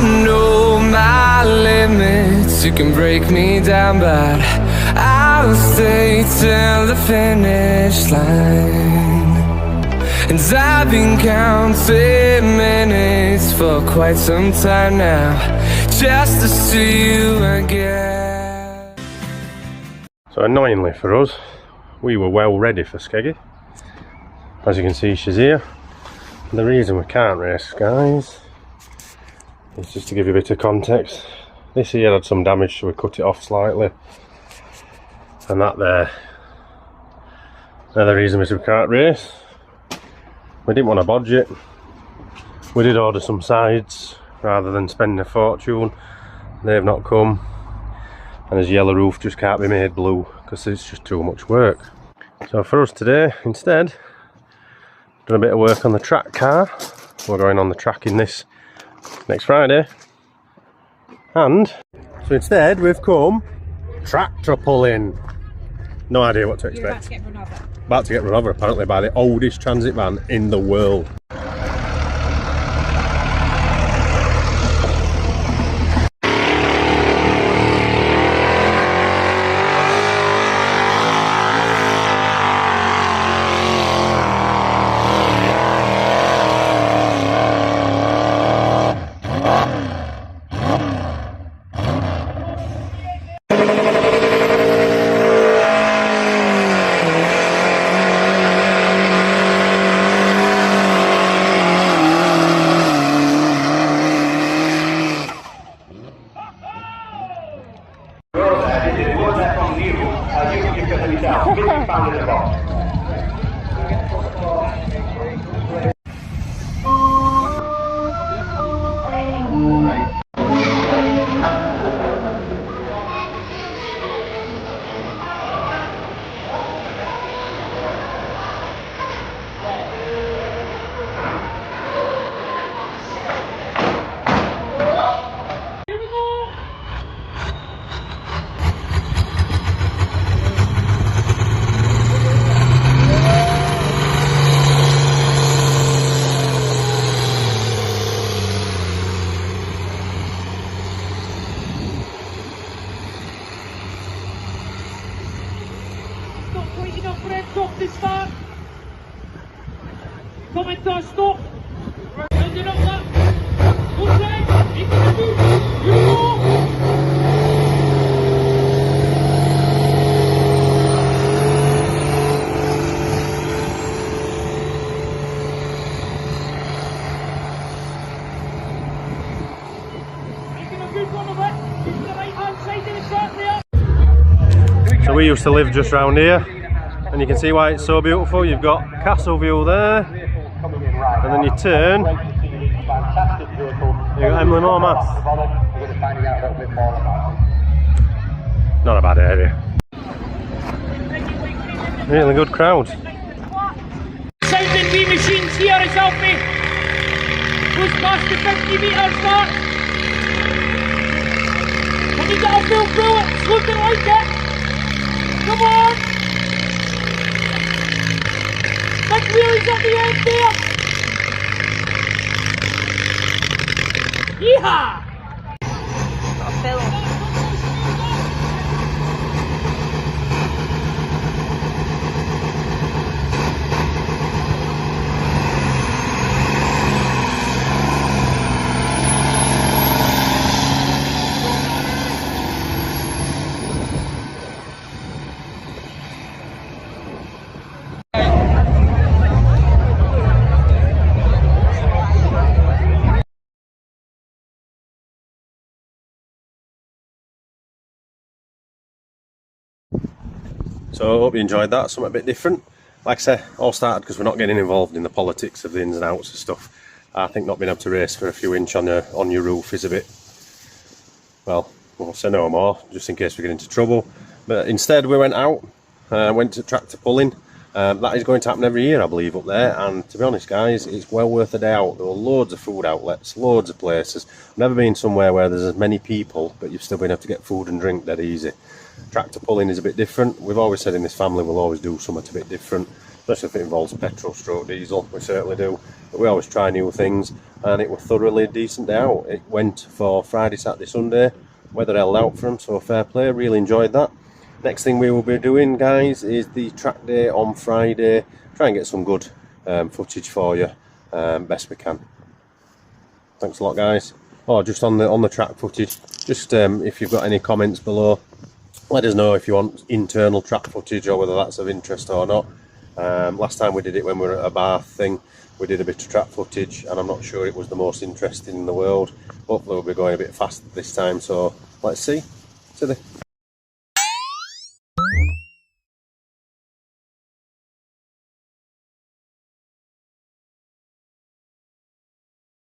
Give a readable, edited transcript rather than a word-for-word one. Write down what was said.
know my limits, you can break me down, but I'll stay till the finish line. And I've been counting minutes for quite some time now, just to see you again. So annoyingly for us, we were well ready for Skeggy. As you can see, she's here. And the reason we can't race, guys, is just to give you a bit of context. This here had some damage, so we cut it off slightly. And that there, another reason is we can't race. We didn't want to bodge it. We did order some sides rather than spending a fortune. They've not come. And his yellow roof just can't be made blue because it's just too much work. So for us today, instead, done a bit of work on the track car. We're going on the track in this next Friday. And so instead we've come tractor pulling. No idea what to expect. About to get run over apparently by the oldest transit van in the world. Stop! So we used to live just round here, and you can see why it's so beautiful. You've got Castle View there, and then you turn, you've got Emley mast. Not a bad area. Really good crowd. Sounding wee machines here as help me. Goes past the 50 metre mark. When you get a full through it, it's looking like it. Come on! Big wheelies at the end there! Yeehaw! Got a film. So I hope you enjoyed that, something a bit different. Like I say, all started because we're not getting involved in the politics of the ins and outs of stuff. I think not being able to race for a few inch on your roof is a bit, well, we'll say no more, just in case we get into trouble. But instead we went out, went to tractor pulling. That is going to happen every year, I believe, up there. And to be honest, guys, it's well worth a day out. There are loads of food outlets, loads of places. I've never been somewhere where there's as many people, but you've still been able to get food and drink dead easy. Tractor pulling is a bit different. We've always said in this family we'll always do something a bit different. especially if it involves petrol stroke diesel. We certainly do, but we always try new things, and it was thoroughly decent day out. It went for Friday, Saturday, Sunday, weather held out for them, so fair play, really enjoyed that. Next thing we will be doing, guys, is the track day on Friday. Try and get some good footage for you, best we can. Thanks a lot, guys. Oh, just on the track footage, just if you've got any comments below, let us know if you want internal track footage or whether that's of interest or not. Last time we did it when we were at a Bath thing, we did a bit of track footage, and I'm not sure it was the most interesting in the world. Hopefully we'll be going a bit faster this time, so let's see.